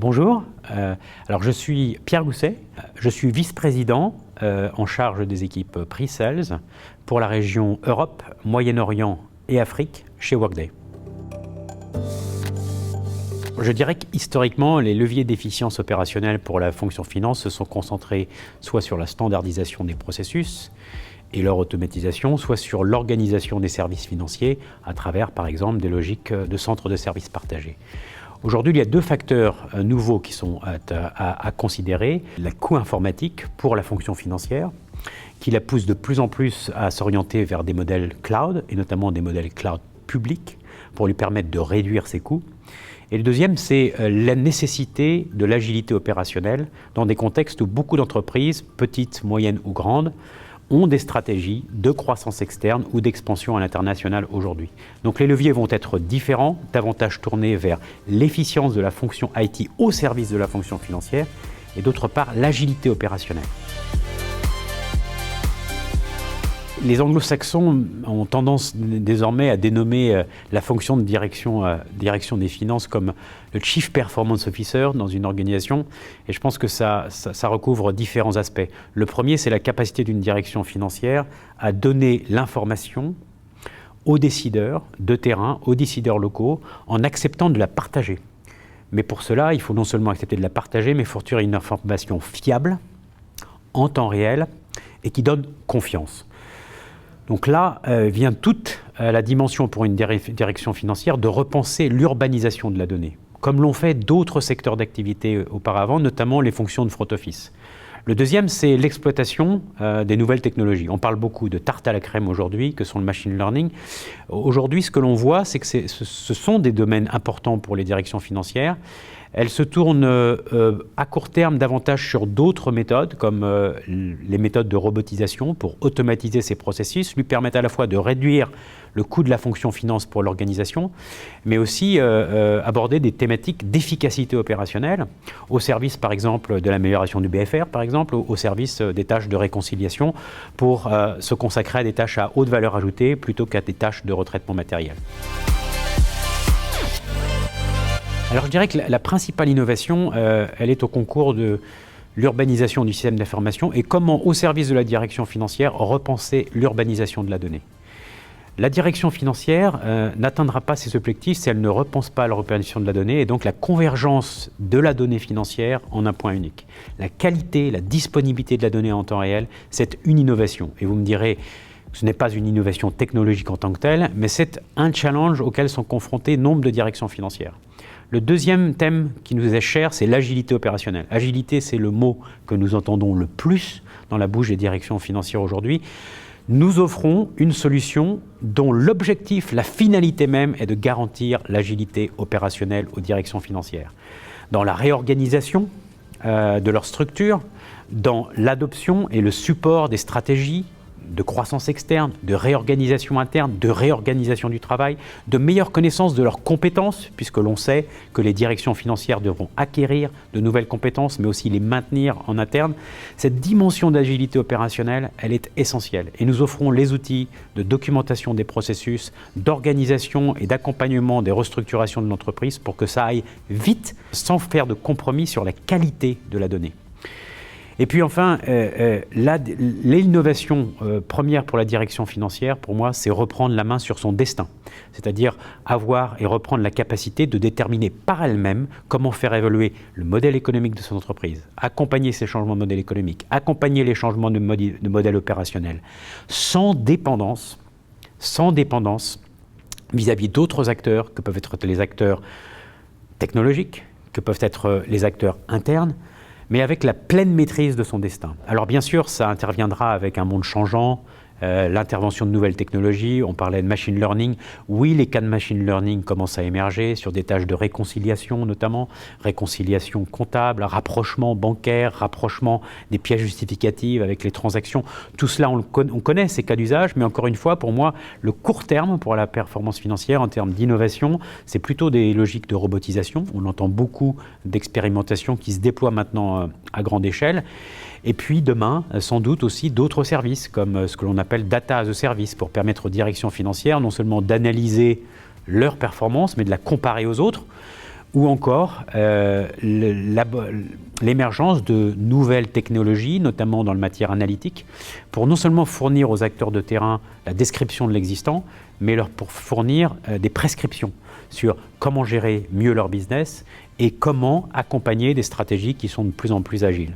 Bonjour, alors je suis Pierre Gousset, je suis vice-président en charge des équipes Pre-Sales pour la région Europe, Moyen-Orient et Afrique chez Workday. Je dirais qu'historiquement, les leviers d'efficience opérationnelle pour la fonction finance se sont concentrés soit sur la standardisation des processus et leur automatisation, soit sur l'organisation des services financiers à travers, par exemple, des logiques de centres de services partagés. Aujourd'hui, il y a deux facteurs nouveaux qui sont à considérer. Le coût informatique pour la fonction financière, qui la pousse de plus en plus à s'orienter vers des modèles cloud, et notamment des modèles cloud publics, pour lui permettre de réduire ses coûts. Et le deuxième, c'est la nécessité de l'agilité opérationnelle dans des contextes où beaucoup d'entreprises, petites, moyennes ou grandes, ont des stratégies de croissance externe ou d'expansion à l'international aujourd'hui. Donc les leviers vont être différents, davantage tournés vers l'efficience de la fonction IT au service de la fonction financière et d'autre part l'agilité opérationnelle. Les anglo-saxons ont tendance désormais à dénommer la fonction de direction des finances comme le Chief Performance Officer dans une organisation. Et je pense que ça recouvre différents aspects. Le premier, c'est la capacité d'une direction financière à donner l'information aux décideurs de terrain, aux décideurs locaux, en acceptant de la partager. Mais pour cela, il faut non seulement accepter de la partager, mais fournir une information fiable, en temps réel, et qui donne confiance. Donc là vient toute la dimension pour une direction financière de repenser l'urbanisation de la donnée, comme l'ont fait d'autres secteurs d'activité auparavant, notamment les fonctions de front office. Le deuxième, c'est l'exploitation des nouvelles technologies. On parle beaucoup de tarte à la crème aujourd'hui, que sont le machine learning. Aujourd'hui, ce que l'on voit, c'est que ce sont des domaines importants pour les directions financières. Elles se tournent à court terme davantage sur d'autres méthodes, comme les méthodes de robotisation pour automatiser ces processus, lui permettent à la fois de réduire le coût de la fonction finance pour l'organisation, mais aussi aborder des thématiques d'efficacité opérationnelle, au service par exemple de l'amélioration du BFR, par exemple, au service des tâches de réconciliation, pour se consacrer à des tâches à haute valeur ajoutée plutôt qu'à des tâches de retraitement matériel. Alors je dirais que la principale innovation, elle est au concours de l'urbanisation du système d'information et comment, au service de la direction financière, repenser l'urbanisation de la donnée. La direction financière n'atteindra pas ses objectifs si elle ne repense pas l'urbanisation de la donnée et donc la convergence de la donnée financière en un point unique. La qualité, la disponibilité de la donnée en temps réel, c'est une innovation. Et vous me direz, ce n'est pas une innovation technologique en tant que telle, mais c'est un challenge auquel sont confrontés nombre de directions financières. Le deuxième thème qui nous est cher, c'est l'agilité opérationnelle. Agilité, c'est le mot que nous entendons le plus dans la bouche des directions financières aujourd'hui. Nous offrons une solution dont l'objectif, la finalité même, est de garantir l'agilité opérationnelle aux directions financières. Dans la réorganisation de leur structure, dans l'adoption et le support des stratégies de croissance externe, de réorganisation interne, de réorganisation du travail, de meilleure connaissance de leurs compétences, puisque l'on sait que les directions financières devront acquérir de nouvelles compétences, mais aussi les maintenir en interne. Cette dimension d'agilité opérationnelle, elle est essentielle. Et nous offrons les outils de documentation des processus, d'organisation et d'accompagnement des restructurations de l'entreprise pour que ça aille vite, sans faire de compromis sur la qualité de la donnée. Et puis enfin, l'innovation première pour la direction financière, pour moi, c'est reprendre la main sur son destin. C'est-à-dire avoir et reprendre la capacité de déterminer par elle-même comment faire évoluer le modèle économique de son entreprise, accompagner ces changements de modèle économique, accompagner les changements de modèle opérationnel, sans dépendance vis-à-vis d'autres acteurs, que peuvent être les acteurs technologiques, que peuvent être les acteurs internes, mais avec la pleine maîtrise de son destin. Alors bien sûr, ça interviendra avec un monde changeant, l'intervention de nouvelles technologies, on parlait de machine learning. Oui, les cas de machine learning commencent à émerger sur des tâches de réconciliation notamment, réconciliation comptable, rapprochement bancaire, rapprochement des pièces justificatives avec les transactions. Tout cela, on connaît ces cas d'usage, mais encore une fois, pour moi, le court terme pour la performance financière en termes d'innovation, c'est plutôt des logiques de robotisation. On entend beaucoup d'expérimentations qui se déploient maintenant à grande échelle. Et puis demain, sans doute aussi d'autres services, comme ce que l'on appelle Data as a Service, pour permettre aux directions financières non seulement d'analyser leur performance, mais de la comparer aux autres, ou encore l'émergence de nouvelles technologies, notamment dans le matière analytique, pour non seulement fournir aux acteurs de terrain la description de l'existant, mais pour fournir des prescriptions sur comment gérer mieux leur business et comment accompagner des stratégies qui sont de plus en plus agiles.